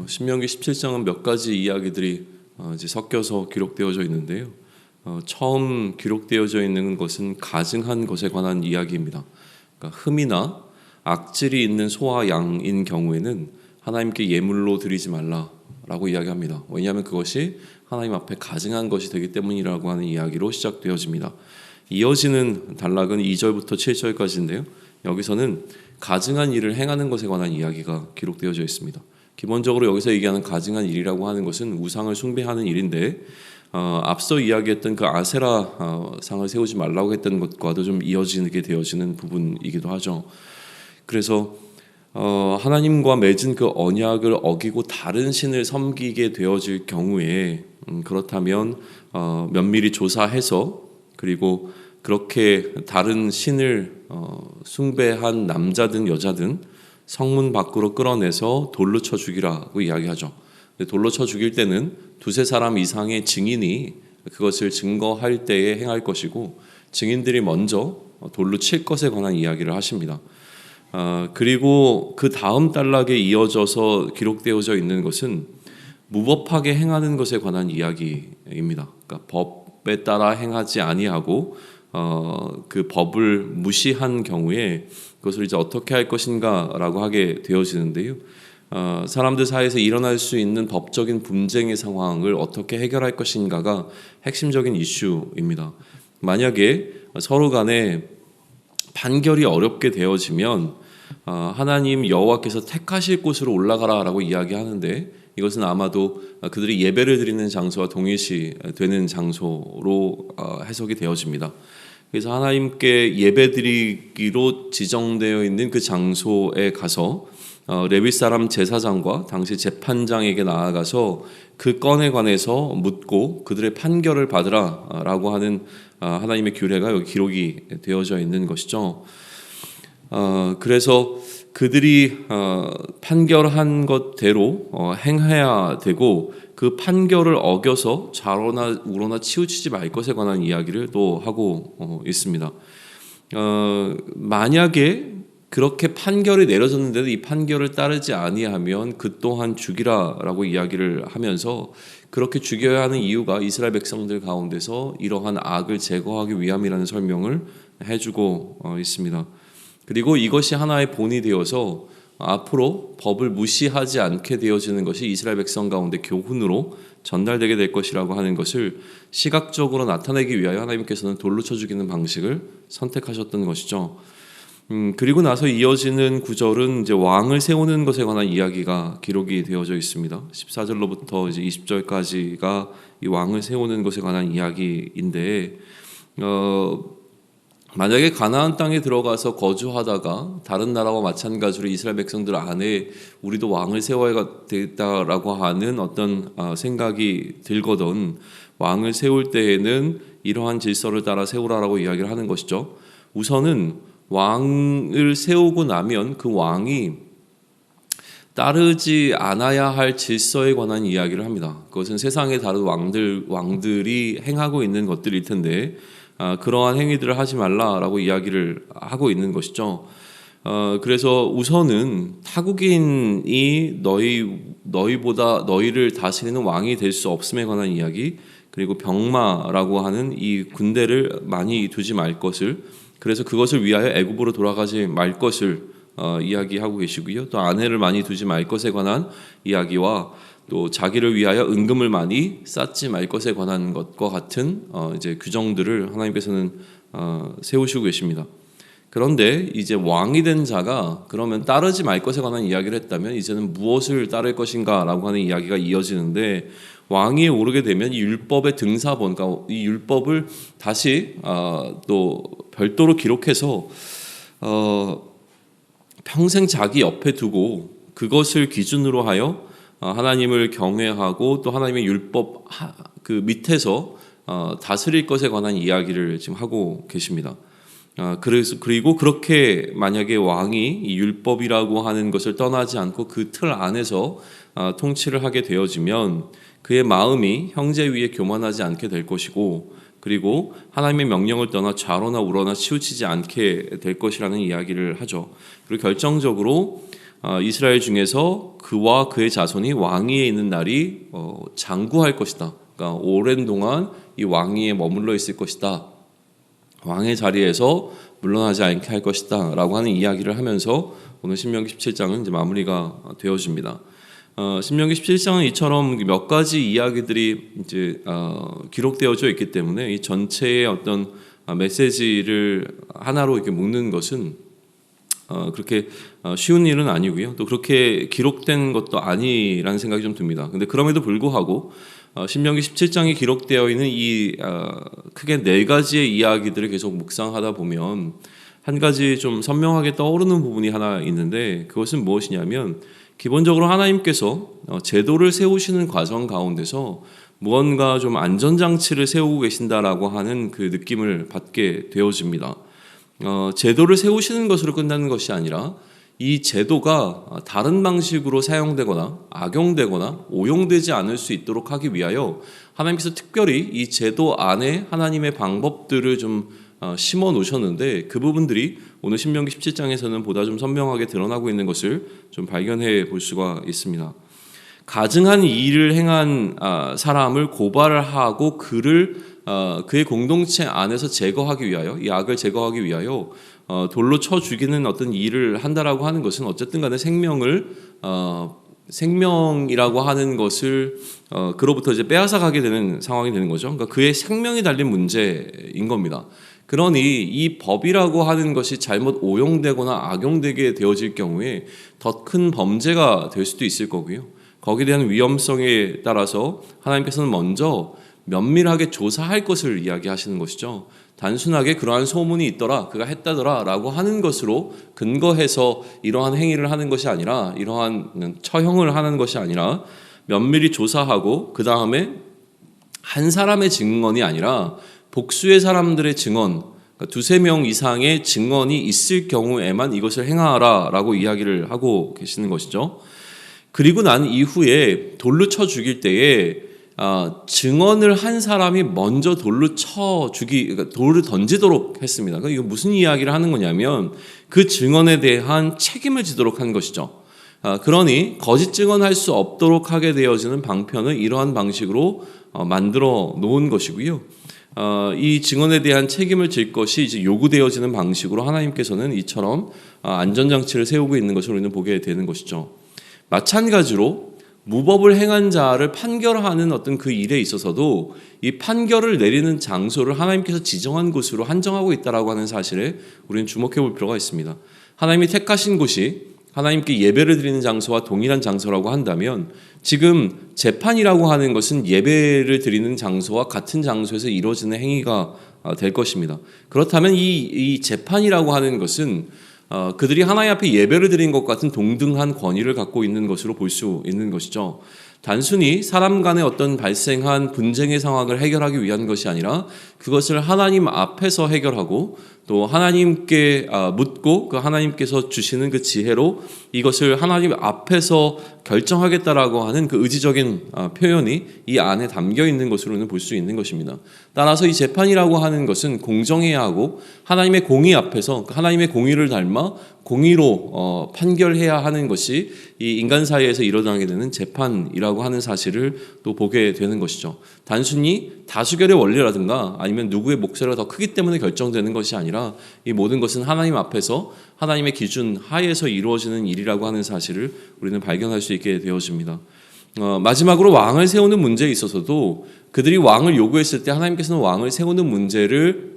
신명기 17장은 몇 가지 이야기들이 이제 섞여서 기록되어져 있는데요. 처음 기록되어져 있는 것은 가증한 것에 관한 이야기입니다. 그러니까 흠이나 악질이 있는 소와 양인 경우에는 하나님께 예물로 드리지 말라라고 이야기합니다. 왜냐하면 그것이 하나님 앞에 가증한 것이 되기 때문이라고 하는 이야기로 시작되어집니다. 이어지는 단락은 2절부터 7절까지인데요. 여기서는 가증한 일을 행하는 것에 관한 이야기가 기록되어져 있습니다. 기본적으로 여기서 얘기하는 가증한 일이라고 하는 것은 우상을 숭배하는 일인데 앞서 이야기했던 그 아세라 상을 세우지 말라고 했던 것과도 좀 이어지게 되어지는 부분이기도 하죠. 그래서 하나님과 맺은 그 언약을 어기고 다른 신을 섬기게 되어질 경우에 그렇다면 면밀히 조사해서 그리고 그렇게 다른 신을 숭배한 남자든 여자든 성문 밖으로 끌어내서 돌로 쳐 죽이라고 이야기하죠. 돌로 쳐 죽일 때는 두세 사람 이상의 증인이 그것을 증거할 때에 행할 것이고 증인들이 먼저 돌로 칠 것에 관한 이야기를 하십니다. 그리고 그 다음 단락에 이어져서 기록되어져 있는 것은 무법하게 행하는 것에 관한 이야기입니다. 그러니까 법에 따라 행하지 아니하고 그 법을 무시한 경우에 그것을 이제 어떻게 할 것인가라고 하게 되어지는데요. 사람들 사이에서 일어날 수 있는 법적인 분쟁의 상황을 어떻게 해결할 것인가가 핵심적인 이슈입니다. 만약에 서로 간에 판결이 어렵게 되어지면 하나님 여호와께서 택하실 곳으로 올라가라라고 이야기하는데 이것은 아마도 그들이 예배를 드리는 장소와 동일시되는 장소로 해석이 되어집니다. 그래서 하나님께 예배드리기로 지정되어 있는 그 장소에 가서 레위 사람 제사장과 당시 재판장에게 나아가서 그 건에 관해서 묻고 그들의 판결을 받으라라고 하는 하나님의 규례가 여기 기록이 되어져 있는 것이죠. 그래서 그들이 판결한 것대로 행해야 되고 그 판결을 어겨서 좌로나 우로나 치우치지 말 것에 관한 이야기를 또 하고 있습니다. 만약에 그렇게 판결이 내려졌는데도 이 판결을 따르지 아니하면 그 또한 죽이라라고 이야기를 하면서 그렇게 죽여야 하는 이유가 이스라엘 백성들 가운데서 이러한 악을 제거하기 위함이라는 설명을 해주고 있습니다. 그리고 이것이 하나의 본이 되어서 앞으로 법을 무시하지 않게 되어지는 것이 이스라엘 백성 가운데 교훈으로 전달되게 될 것이라고 하는 것을 시각적으로 나타내기 위하여 하나님께서는 돌로 쳐 죽이는 방식을 선택하셨던 것이죠. 그리고 나서 이어지는 구절은 이제 왕을 세우는 것에 관한 이야기가 기록이 되어져 있습니다. 14절로부터 이제 20절까지가 이 왕을 세우는 것에 관한 이야기인데 만약에 가나안 땅에 들어가서 거주하다가 다른 나라와 마찬가지로 이스라엘 백성들 안에 우리도 왕을 세워야 되겠다라고 하는 어떤 생각이 들거든 왕을 세울 때에는 이러한 질서를 따라 세우라라고 이야기를 하는 것이죠. 우선은 왕을 세우고 나면 그 왕이 따르지 않아야 할 질서에 관한 이야기를 합니다. 그것은 세상의 다른 왕들이 행하고 있는 것들일 텐데 그러한 행위들을 하지 말라라고 이야기를 하고 있는 것이죠. 그래서 우선은 타국인이 너희보다 너희를 다스리는 왕이 될 수 없음에 관한 이야기, 그리고 병마라고 하는 이 군대를 많이 두지 말 것을, 그래서 그것을 위하여 애굽으로 돌아가지 말 것을 이야기하고 계시고요. 또 아내를 많이 두지 말 것에 관한 이야기와 또 자기를 위하여 은금을 많이 쌓지 말 것에 관한 것과 같은 이제 규정들을 하나님께서는 세우시고 계십니다. 그런데 이제 왕이 된 자가 그러면 따르지 말 것에 관한 이야기를 했다면 이제는 무엇을 따를 것인가라고 하는 이야기가 이어지는데 왕위에 오르게 되면 이 율법의 등사본, 그러니까 이 율법을 다시 또 별도로 기록해서 평생 자기 옆에 두고 그것을 기준으로 하여 하나님을 경외하고 또 하나님의 율법 그 밑에서 다스릴 것에 관한 이야기를 지금 하고 계십니다. 그리고 그렇게 만약에 왕이 이 율법이라고 하는 것을 떠나지 않고 그 틀 안에서 통치를 하게 되어지면 그의 마음이 형제 위에 교만하지 않게 될 것이고 그리고 하나님의 명령을 떠나 좌로나 우로나 치우치지 않게 될 것이라는 이야기를 하죠. 그리고 결정적으로 이스라엘 중에서 그와 그의 자손이 왕위에 있는 날이 장구할 것이다. 그러니까 오랜 동안 이 왕위에 머물러 있을 것이다. 왕의 자리에서 물러나지 않게 할 것이다 라고 하는 이야기를 하면서 오늘 신명기 17장은 이제 마무리가 되어집니다. 신명기 17장은 이처럼 몇 가지 이야기들이 이제 기록되어져 있기 때문에 이 전체의 어떤 메시지를 하나로 이렇게 묶는 것은 그렇게 쉬운 일은 아니고요. 또 그렇게 기록된 것도 아니라는 생각이 좀 듭니다. 근데 그럼에도 불구하고 신명기 17장에 기록되어 있는 이 크게 네 가지의 이야기들을 계속 묵상하다 보면 한 가지 좀 선명하게 떠오르는 부분이 하나 있는데, 그것은 무엇이냐면 기본적으로 하나님께서 제도를 세우시는 과정 가운데서 무언가 좀 안전장치를 세우고 계신다라고 하는 그 느낌을 받게 되어집니다. 제도를 세우시는 것으로 끝나는 것이 아니라 이 제도가 다른 방식으로 사용되거나 악용되거나 오용되지 않을 수 있도록 하기 위하여 하나님께서 특별히 이 제도 안에 하나님의 방법들을 좀 심어 놓으셨는데, 그 부분들이 오늘 신명기 17장에서는 보다 좀 선명하게 드러나고 있는 것을 좀 발견해 볼 수가 있습니다. 가증한 일을 행한 사람을 고발을 하고 그의 공동체 안에서 제거하기 위하여, 이 악을 제거하기 위하여 돌로 쳐 죽이는 어떤 일을 한다라고 하는 것은 어쨌든 간에 생명이라고 하는 것을 그로부터 이제 빼앗아 가게 되는 상황이 되는 거죠. 그러니까 그의 생명이 달린 문제인 겁니다. 그러니 이 법이라고 하는 것이 잘못 오용되거나 악용되게 되어질 경우에 더 큰 범죄가 될 수도 있을 거고요. 거기에 대한 위험성에 따라서 하나님께서는 먼저 면밀하게 조사할 것을 이야기하시는 것이죠. 단순하게 그러한 소문이 있더라, 그가 했다더라 라고 하는 것으로 근거해서 이러한 행위를 하는 것이 아니라, 이러한 처형을 하는 것이 아니라 면밀히 조사하고 그 다음에 한 사람의 증언이 아니라 복수의 사람들의 증언, 그러니까 두세 명 이상의 증언이 있을 경우에만 이것을 행하라 라고 이야기를 하고 계시는 것이죠. 그리고 난 이후에 돌로 쳐 죽일 때에 증언을 한 사람이 먼저 그러니까 돌을 던지도록 했습니다. 그러니까 이거 무슨 이야기를 하는 거냐면 그 증언에 대한 책임을 지도록 한 것이죠. 그러니 거짓 증언할 수 없도록 하게 되어지는 방편을 이러한 방식으로 만들어 놓은 것이고요. 이 증언에 대한 책임을 질 것이 이제 요구되어지는 방식으로 하나님께서는 이처럼 안전장치를 세우고 있는 것을 우리는 보게 되는 것이죠. 마찬가지로 무법을 행한 자를 판결하는 어떤 그 일에 있어서도 이 판결을 내리는 장소를 하나님께서 지정한 곳으로 한정하고 있다라고 하는 사실에 우리는 주목해 볼 필요가 있습니다. 하나님이 택하신 곳이 하나님께 예배를 드리는 장소와 동일한 장소라고 한다면, 지금 재판이라고 하는 것은 예배를 드리는 장소와 같은 장소에서 이루어지는 행위가 될 것입니다. 그렇다면 이 재판이라고 하는 것은 그들이 하나님 앞에 예배를 드린 것 같은 동등한 권위를 갖고 있는 것으로 볼 수 있는 것이죠. 단순히 사람 간의 어떤 발생한 분쟁의 상황을 해결하기 위한 것이 아니라 그것을 하나님 앞에서 해결하고 또 하나님께 묻고 그 하나님께서 주시는 그 지혜로 이것을 하나님 앞에서 결정하겠다라고 하는 그 의지적인 표현이 이 안에 담겨 있는 것으로는 볼 수 있는 것입니다. 따라서 이 재판이라고 하는 것은 공정해야 하고 하나님의 공의 앞에서 하나님의 공의를 닮아 공의로 판결해야 하는 것이 이 인간 사이에서 일어나게 되는 재판이라고 하는 사실을 또 보게 되는 것이죠. 단순히 다수결의 원리라든가 아니면 누구의 목소리가 더 크기 때문에 결정되는 것이 아니라 이 모든 것은 하나님 앞에서 하나님의 기준 하에서 이루어지는 일이라고 하는 사실을 우리는 발견할 수 있게 되어집니다. 마지막으로 왕을 세우는 문제에 있어서도 그들이 왕을 요구했을 때 하나님께서는 왕을 세우는 문제를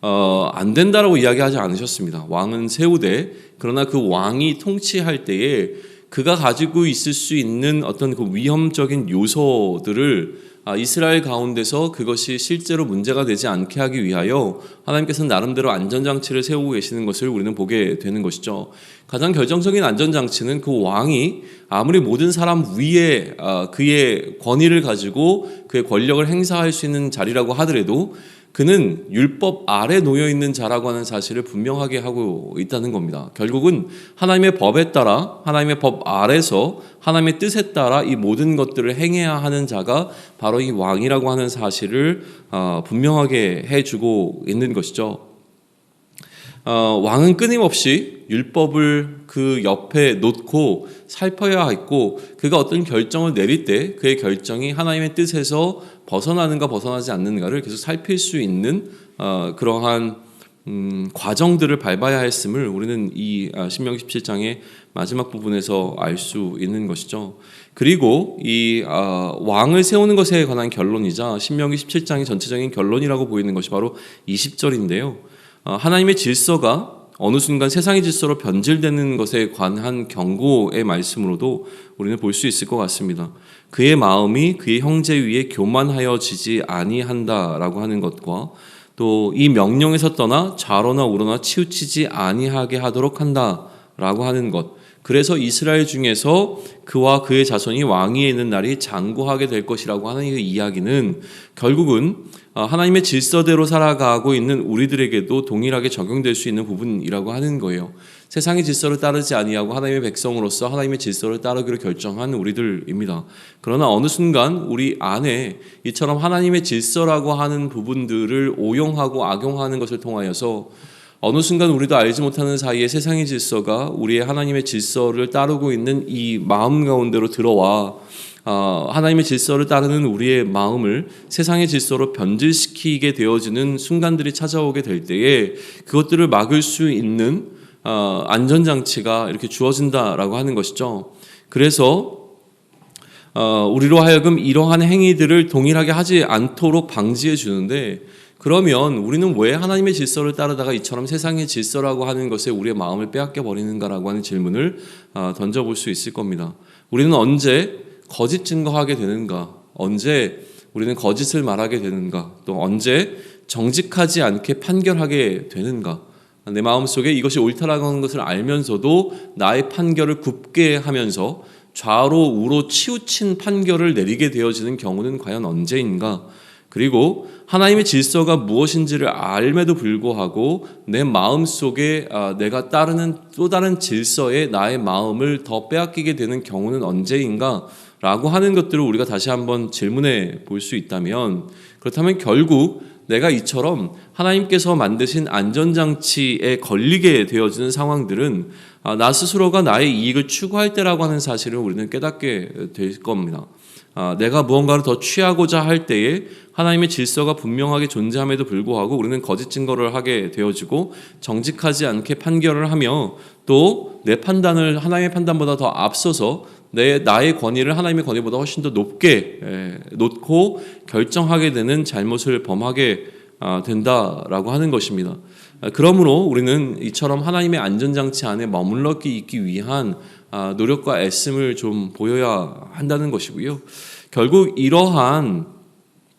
안 된다라고 이야기하지 않으셨습니다. 왕은 세우되, 그러나 그 왕이 통치할 때에 그가 가지고 있을 수 있는 어떤 그 위험적인 요소들을 이스라엘 가운데서 그것이 실제로 문제가 되지 않게 하기 위하여 하나님께서는 나름대로 안전장치를 세우고 계시는 것을 우리는 보게 되는 것이죠. 가장 결정적인 안전장치는 그 왕이 아무리 모든 사람 위에 그의 권위를 가지고 그의 권력을 행사할 수 있는 자리라고 하더라도 그는 율법 아래 놓여 있는 자라고 하는 사실을 분명하게 하고 있다는 겁니다. 결국은 하나님의 법에 따라, 하나님의 법 아래서 하나님의 뜻에 따라 이 모든 것들을 행해야 하는 자가 바로 이 왕이라고 하는 사실을 분명하게 해주고 있는 것이죠. 왕은 끊임없이 율법을 그 옆에 놓고 살펴야 했고, 그가 어떤 결정을 내릴 때 그의 결정이 하나님의 뜻에서 벗어나는가 벗어나지 않는가를 계속 살필 수 있는 그러한 과정들을 밟아야 했음을 우리는 이 신명기 17장의 마지막 부분에서 알 수 있는 것이죠. 그리고 이 왕을 세우는 것에 관한 결론이자 신명기 17장의 전체적인 결론이라고 보이는 것이 바로 20절인데요. 하나님의 질서가 어느 순간 세상의 질서로 변질되는 것에 관한 경고의 말씀으로도 우리는 볼 수 있을 것 같습니다. 그의 마음이 그의 형제 위에 교만하여지지 아니한다라고 하는 것과 또 이 명령에서 떠나 좌로나 우로나 치우치지 아니하게 하도록 한다라고 하는 것. 그래서 이스라엘 중에서 그와 그의 자손이 왕위에 있는 날이 장구하게 될 것이라고 하는 그 이야기는 결국은 하나님의 질서대로 살아가고 있는 우리들에게도 동일하게 적용될 수 있는 부분이라고 하는 거예요. 세상의 질서를 따르지 아니하고 하나님의 백성으로서 하나님의 질서를 따르기로 결정한 우리들입니다. 그러나 어느 순간 우리 안에 이처럼 하나님의 질서라고 하는 부분들을 오용하고 악용하는 것을 통하여서 어느 순간 우리도 알지 못하는 사이에 세상의 질서가 우리의 하나님의 질서를 따르고 있는 이 마음 가운데로 들어와 하나님의 질서를 따르는 우리의 마음을 세상의 질서로 변질시키게 되어지는 순간들이 찾아오게 될 때에 그것들을 막을 수 있는 안전장치가 이렇게 주어진다라고 하는 것이죠. 그래서 우리로 하여금 이러한 행위들을 동일하게 하지 않도록 방지해 주는데, 그러면 우리는 왜 하나님의 질서를 따르다가 이처럼 세상의 질서라고 하는 것에 우리의 마음을 빼앗겨 버리는가라고 하는 질문을 던져볼 수 있을 겁니다. 우리는 언제 거짓 증거하게 되는가? 언제 우리는 거짓을 말하게 되는가? 또 언제 정직하지 않게 판결하게 되는가? 내 마음속에 이것이 옳다라고 하는 것을 알면서도 나의 판결을 굽게 하면서 좌로 우로 치우친 판결을 내리게 되어지는 경우는 과연 언제인가? 그리고 하나님의 질서가 무엇인지를 알매도 불구하고 내 마음속에 내가 따르는 또 다른 질서에 나의 마음을 더 빼앗기게 되는 경우는 언제인가? 라고 하는 것들을 우리가 다시 한번 질문해 볼 수 있다면, 그렇다면 결국 내가 이처럼 하나님께서 만드신 안전장치에 걸리게 되어지는 상황들은 나 스스로가 나의 이익을 추구할 때라고 하는 사실을 우리는 깨닫게 될 겁니다. 내가 무언가를 더 취하고자 할 때에 하나님의 질서가 분명하게 존재함에도 불구하고 우리는 거짓 증거를 하게 되어지고 정직하지 않게 판결을 하며 또 내 판단을 하나님의 판단보다 더 앞서서 나의 권위를 하나님의 권위보다 훨씬 더 높게 놓고 결정하게 되는 잘못을 범하게 된다라고 하는 것입니다. 그러므로 우리는 이처럼 하나님의 안전장치 안에 머물러 있기 위한 노력과 애씀을 좀 보여야 한다는 것이고요. 결국 이러한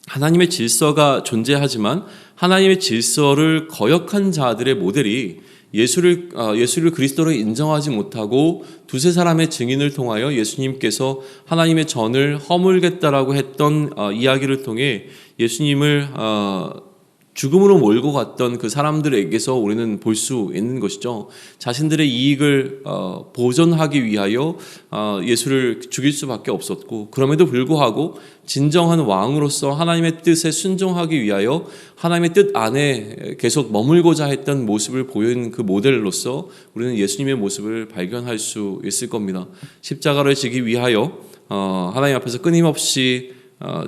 하나님의 질서가 존재하지만 하나님의 질서를 거역한 자들의 모델이 예수를 그리스도로 인정하지 못하고 두세 사람의 증인을 통하여 예수님께서 하나님의 전을 허물겠다라고 했던 이야기를 통해 예수님을 죽음으로 몰고 갔던 그 사람들에게서 우리는 볼 수 있는 것이죠. 자신들의 이익을 보존하기 위하여 예수를 죽일 수밖에 없었고, 그럼에도 불구하고 진정한 왕으로서 하나님의 뜻에 순종하기 위하여 하나님의 뜻 안에 계속 머물고자 했던 모습을 보이는 그 모델로서 우리는 예수님의 모습을 발견할 수 있을 겁니다. 십자가를 지기 위하여 하나님 앞에서 끊임없이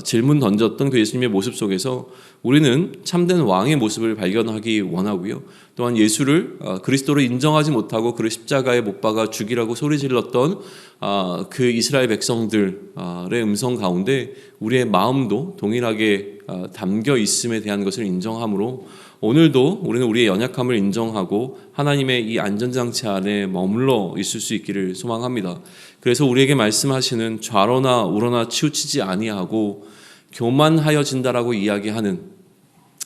질문 던졌던 그 예수님의 모습 속에서 우리는 참된 왕의 모습을 발견하기 원하고요. 또한 예수를 그리스도로 인정하지 못하고 그를 십자가에 못 박아 죽이라고 소리질렀던 그 이스라엘 백성들의 음성 가운데 우리의 마음도 동일하게 담겨 있음에 대한 것을 인정하므로 오늘도 우리는 우리의 연약함을 인정하고 하나님의 이 안전장치 안에 머물러 있을 수 있기를 소망합니다. 그래서 우리에게 말씀하시는 좌로나 우로나 치우치지 아니하고 교만하여진다라고 이야기하는,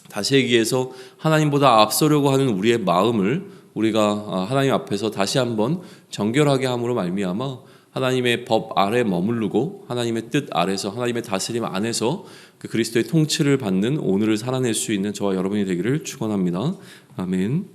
다시 얘기해서 하나님보다 앞서려고 하는 우리의 마음을 우리가 하나님 앞에서 다시 한번 정결하게 함으로 말미암아 하나님의 법 아래 머무르고 하나님의 뜻 아래서 하나님의 다스림 안에서 그 그리스도의 통치를 받는 오늘을 살아낼 수 있는 저와 여러분이 되기를 축원합니다. 아멘.